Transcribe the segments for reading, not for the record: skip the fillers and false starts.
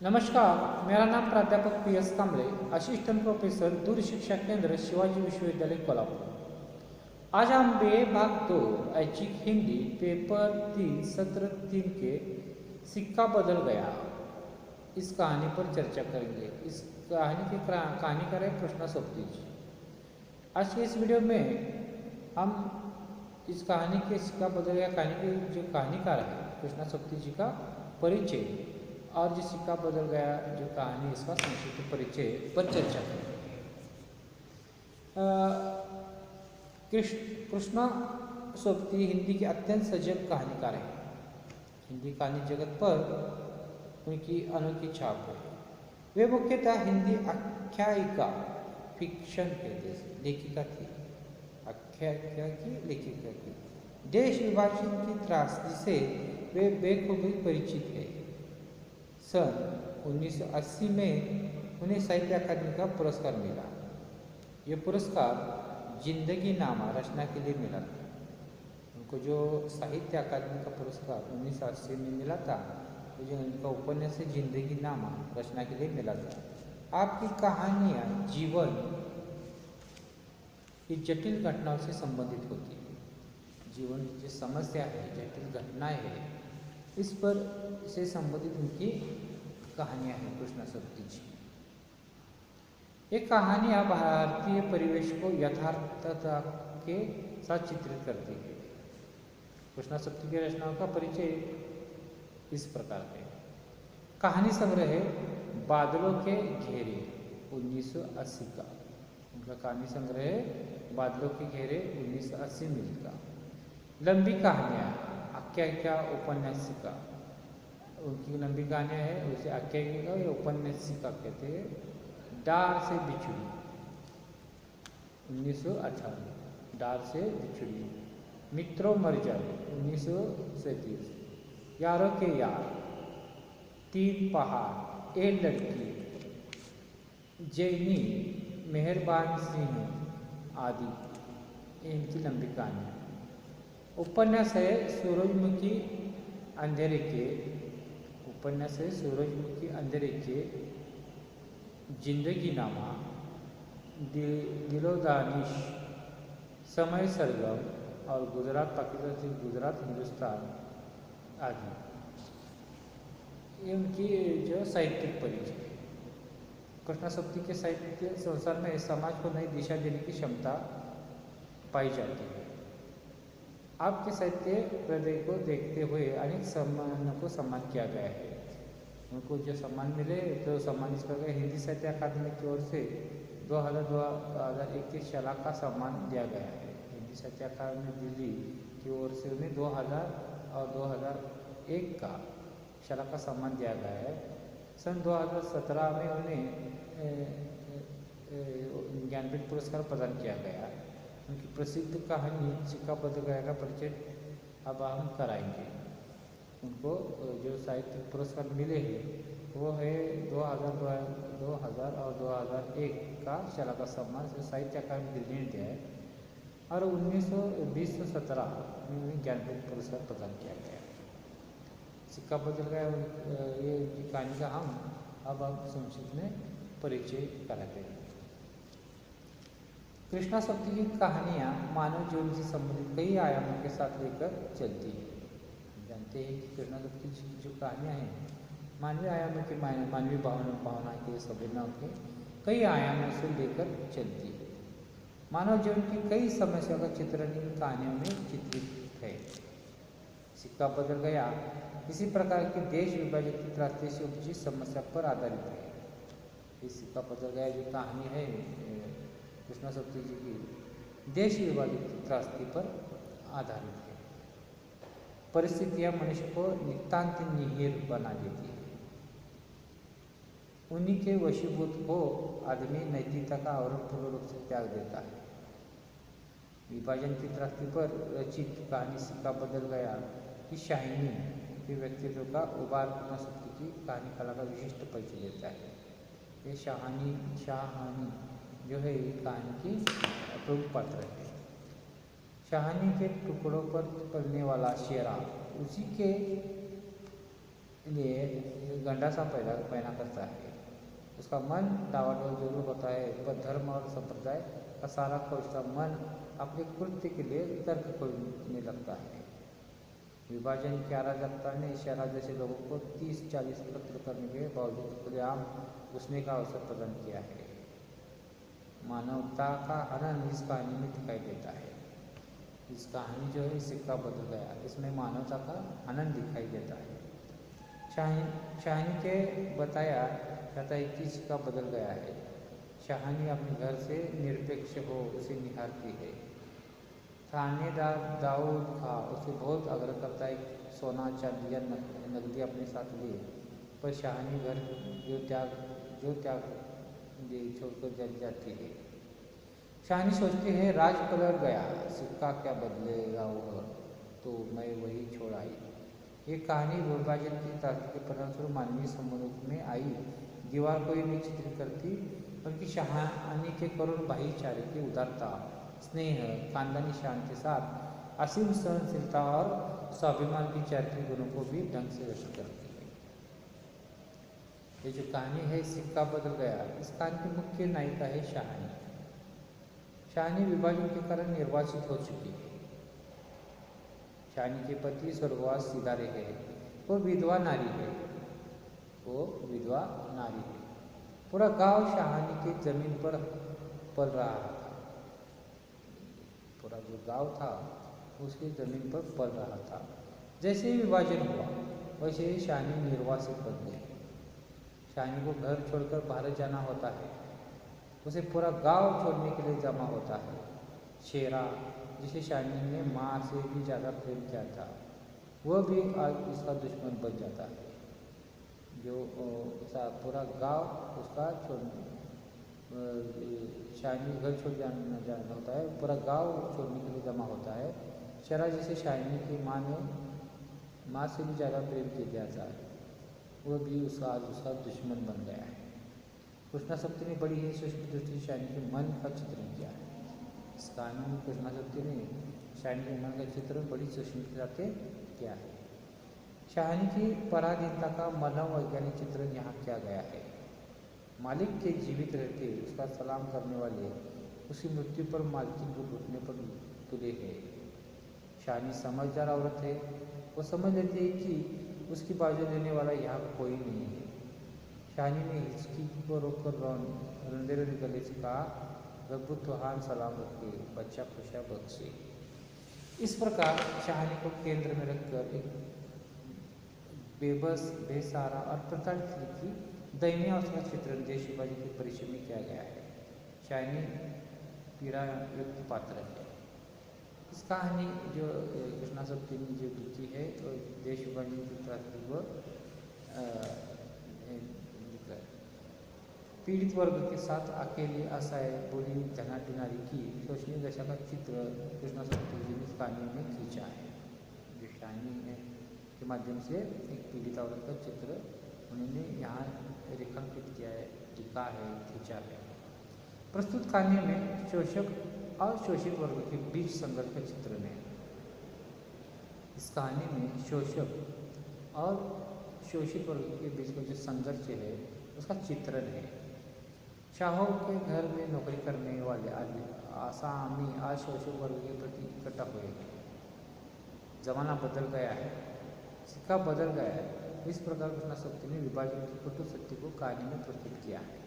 नमस्कार, मेरा नाम प्राध्यापक PS कांबळे, असिस्टेंट प्रोफेसर दूर शिक्षा केंद्र शिवाजी विश्वविद्यालय कोल्हापुर। आज हम बे भाग 2 ऐच्छिक हिंदी पेपर 3 सत्र 3 के सिक्का बदल गया इस कहानी पर चर्चा करेंगे। इस कहानी के कहानीकार है कृष्णा सोपती। आज के इस वीडियो में हम इस कहानी के सिक्का बदल गया कहानी के जो कहानीकार है कृष्णा सोपती जी का परिचय और जो सिक्का बदल गया जो कहानी इसका संक्षिप्त परिचय पर चर्चा करेंगे। कृष्णा सोपती हिंदी के अत्यंत सजग कहानीकार हैं। हिंदी कहानी जगत पर उनकी अनोखी छाप है। वे मुख्यतः हिंदी आख्यायिका फिक्शन के लेखिका थी। आख्यायिका की लेखिका की देश विभाजन की त्रासदी से वे बेखूबी परिचित है। सन 1980 में उन्हें साहित्य अकादमी का पुरस्कार मिला। यह पुरस्कार जिंदगी नामा रचना के लिए मिला था। उनको जो साहित्य अकादमी का पुरस्कार 1980 में मिला था, जो उनका उपन्यास है जिंदगी नामा रचना के लिए मिला था। आपकी कहानियाँ जीवन की जटिल घटनाओं से संबंधित होती है। जीवन की जो समस्या है, जटिल घटनाएं है, इस पर से संबंधित उनकी कहानियां हैं कृष्णा सोपती जी। ये कहानियां भारतीय परिवेश को यथार्थता के साथ चित्रित करती है। कृष्णा सोपती की रचनाओं का परिचय इस प्रकार है। कहानी संग्रह है बादलों के घेरे 1980 का। उनका कहानी संग्रह है बादलों के घेरे 1980 में का। लंबी कहानियाँ आख्यायिका उपन्यासिका, उनकी लंबी कहानियाँ है उसे आख्यायिका या उपन्यासिका कहते हैं। डार से बिछुड़ी 1918, डार से बिछुड़ी। मित्रों मर जाए 1937, यारों के यार, तीन पहाड़, ए लड़की, जैनी, मेहरबान सिंह आदि इनकी लंबी कहानी। उपन्यास है सूरजमुखी अंधेरे के, उपन्यास है सूरजमुखी अंधेरे के, जिंदगी नामा, दिलोदानिश, समय सरगम और गुजरात पाकिस्तान से गुजरात हिंदुस्तान आदि। ये उनकी जो साहित्यिक परिचय। कृष्णा सोपती के साहित्य संसार में समाज को नई दिशा देने की क्षमता पाई जाती है। आपके साहित्य हृदय को देखते हुए अनेक सम्मानों को सम्मान किया गया है। उनको जो सम्मान मिले तो सम्मान इस प्रकार हिंदी साहित्य अकादमी की ओर से 2001 के शला का सम्मान दिया गया है। हिंदी साहित्य अकादमी दिल्ली की ओर से उन्हें 2000 और 2001 का शला का सम्मान दिया गया है। सन 2017 में उन्हें ज्ञानपीठ पुरस्कार प्रदान किया गया। उनकी प्रसिद्ध कहानी सिक्का बदल गया का परिचय अब हम कराएंगे। उनको जो साहित्य पुरस्कार मिले हैं वो है 2000 और 2001 का शला का सम्मान साहित्य अकादमी दिल्ली ने दिया है और 1917 में उन्हें ज्ञानपीठ पुरस्कार प्रदान किया गया। सिक्का बदल गया ये कहानी का हम अब संक्षिप्त में परिचय कराते हैं। कृष्णा सोपती की कहानियाँ मानव जीवन से संबंधित कई आयामों के साथ लेकर चलती है। जानते हैं कि कृष्णा सोपती जी की जो कहानियाँ हैं मानवीय आयामों के मानवीय भावना के संवेदनाओं के कई आयामों से लेकर चलती है। मानव जीवन की कई समस्याओं का चित्रण इन कहानियों में चित्रित है। सिक्का बदल गया इसी प्रकार की देश विभाजन की त्रासदी से उपजी समस्या पर आधारित है। इस सिक्का बदल गया जो कहानी है कृष्णा सोपती जी की देश विभाजन की त्रासदी पर आधारित है। परिस्थितियां मनुष्य को नितांत निहीर बना देती है। उन्हीं के वशीभूत हो आदमी नैतिकता का आवरण पूर्ण रूप से त्याग देता है। विभाजन की त्रासदी पर रचित कहानी सिक्का बदल गया की शाहिनी के व्यक्तित्व का उभार कृष्णा सोपती की कहानी कला का विशिष्ट परिचय देता है। ये शाहानी जो है ये कहानी की प्रमुख पात्र है। शाहानी के टुकड़ों पर पलने वाला शेरा उसी के लिए गंडा सा पैदा पैदा करता है। उसका मन डावाडोल जरूर होता है, पर धर्म और संप्रदाय का सारा खोजता मन अपने कृत्य के लिए तर्क खोजने लगता है। विभाजन की अराजकता ने शहरा जैसे लोगों को 30-40 कत्ल करने के बावजूद खुलेआम घुसने का अवसर प्रदान किया है। मानवता का हनन इस कहानी में दिखाई देता है। इस कहानी जो है सिक्का बदल गया, इसमें मानवता का हनन दिखाई देता है। शाहनी के बताया जाता है कि सिक्का बदल गया है। शाहनी अपने घर से निरपेक्ष हो उसे निहारती है। थानेदार दाऊद खां उसे बहुत आग्रह करता है कि सोना चांदी या नकदी अपने साथ ले, पर शाहनी घर जो त्याग दे छोड़कर जल जाती है। शाहनी सोचती है राज पलट गया, सिक्का क्या बदलेगा वो, तो मैं वही छोड़ आई। ये कहानी विभाजन की ताकत के परिणामस्वरूप मानवीय संबंधों में आई दीवार को ही नहीं चित्रित करती, बल्कि शाहनी के करुण भाईचारे की उदारता, स्नेह, खानदानी शान के साथ असीम सहनशीलता और स्वाभिमान की चारित्रिक गुणों को भी ढंग से व्यक्त करती है। ये जो कहानी है सिक्का बदल गया, इस कहानी की मुख्य नायिका है शाहनी। शाहनी विभाजन के कारण निर्वासित हो चुकी है। शाहनी के पति स्वर्गवास सिधारे है, वो विधवा नारी है। पूरा गांव शाहनी के जमीन पर पल रहा था। पूरा जो गांव था उसकी जमीन पर पल रहा था। जैसे ही विभाजन हुआ वैसे ही शाहनी निर्वासित बन गई। शाहनी को घर छोड़कर भारत जाना होता है। उसे पूरा गांव छोड़ने के लिए जमा होता है। शेरा, जिसे शाहनी ने माँ से भी ज़्यादा प्रेम किया था, वह भी आज उसका दुश्मन बन जाता है। जो पूरा गांव उसका शाहनी घर छोड़ जाना होता है, पूरा गांव छोड़ने के लिए जमा होता है। शेरा, जिसे शाहनी की माँ से भी ज़्यादा प्रेम किया था, वह भी आज उसका दुश्मन बन गया है। कृष्णा शक्ति ने बड़ी ही सूक्ष्म दृष्टि शाहनी के मन का चित्रण किया है। इस कहानी में कृष्णा शक्ति ने शाहनी के मन का चित्रण बड़ी सूक्ष्मता से किया है। शाहनी की पराधीनता का मनोवैज्ञानिक चित्रण यहाँ किया गया है। मालिक के जीवित रहते उसका सलाम करने वाले उसकी मृत्यु पर मालकिन को लूटने पर तुले है। शाहनी समझदार औरत है। वो समझ लेती है कि उसकी बाजू लेने वाला यहाँ कोई नहीं है। शाहनी ने हिचकी को रोककर रंधेरे गले से कहा, रब्बु तुहान सलाम रखे, बच्चा खुशा बख्शे। इस प्रकार शाहनी को केंद्र में रखकर एक बेबस, बेसहारा और प्रताड़ित की दयनीय अवस्था का चित्रण देश विभाजन के परिचय में किया गया है। शाहनी पीड़ा युक्त पात्र है। इस कहानी जो कृष्णा शक्ति ने जो लिखी है तो देश विभाजन की प्राथमिक पीड़ित वर्ग के साथ अकेले असहाय बुरी धनाढ्य नारी की शोचनीय दशा का चित्र कृष्णा शक्ति जी ने इस कहानी में खींचा है। जो शाहनी के माध्यम से एक पीड़ित औरत का चित्र उन्होंने यहाँ रेखांकित किया है, लिखा है, खींचा है। प्रस्तुत कहानी में शोषक और शोषित वर्ग के बीच संघर्ष का चित्रण है। इस कहानी में शोषक और शोषित वर्ग के बीच का जो संघर्ष है उसका चित्रण है। शाहों के घर में नौकरी करने वाले आसामी आज शोषित वर्ग के प्रति इकट्ठा हुए। जमाना बदल गया है, सिक्का बदल गया है। इस प्रकार कृष्णा शक्ति ने विभाजन की कटु सत्य को कहानी में प्रस्तुत किया है।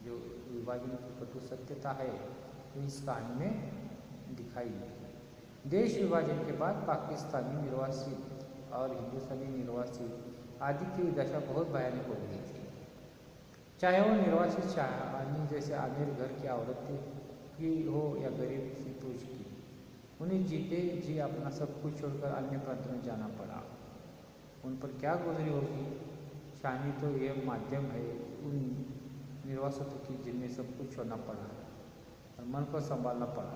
जो विभाजन की कटु सत्यता है तो इस कहानी में दिखाई है। देश विभाजन के बाद पाकिस्तानी निर्वासित और हिंदुस्तानी निर्वासित आदि की दशा बहुत भयानक हो गई थी। चाहे वो निर्वासित शाहनी जैसे अमीर घर की औरत की हो या गरीब सी पुरुष की, उन्हें जीते जी अपना सब कुछ छोड़कर अन्य प्रांतों में जाना पड़ा। उन पर क्या गुजरी होगी। शाहनी तो यह माध्यम है उन निर्वासितों की जिनमें सब कुछ छोड़ना पड़ा और मन को संभालना पड़ा।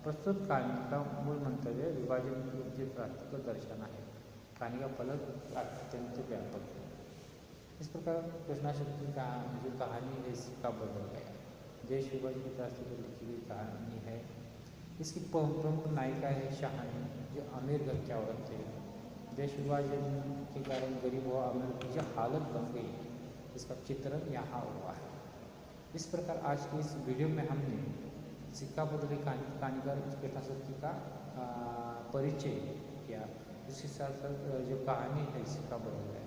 प्रस्तुत कहानी का मूल मंतव्य विभाजन की उचित प्राप्ति को दर्शाना है। कहानी का फलक अत्यंत व्यापक है। इस प्रकार कृष्णा शक्ति का जो कहानी है सिक्का बदल गया, देश विभाजन की प्राप्ति पर लिखी गई कहानी है। इसकी प्रमुख नायिका है शाहनी, जो अमीर घर की औरत है, देश विभाजन के कारण गरीब और अमीर की जो हालत बन गई, इसका चित्रण यहाँ हुआ है। इस प्रकार आज की इस वीडियो में हमने सिक्का बदले कहानीकार कृष्णाशक्ति का परिचय किया। इसके साथ साथ जो कहानी है सिक्का बदल है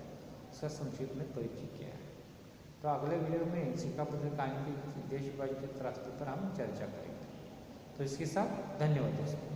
उसका संक्षिप्त में परिचय किया है। तो अगले वीडियो में सिक्का बदले कहानी के देश विभाजन के रास्ते पर हम चर्चा करेंगे। तो इसके साथ धन्यवाद दोस्तों।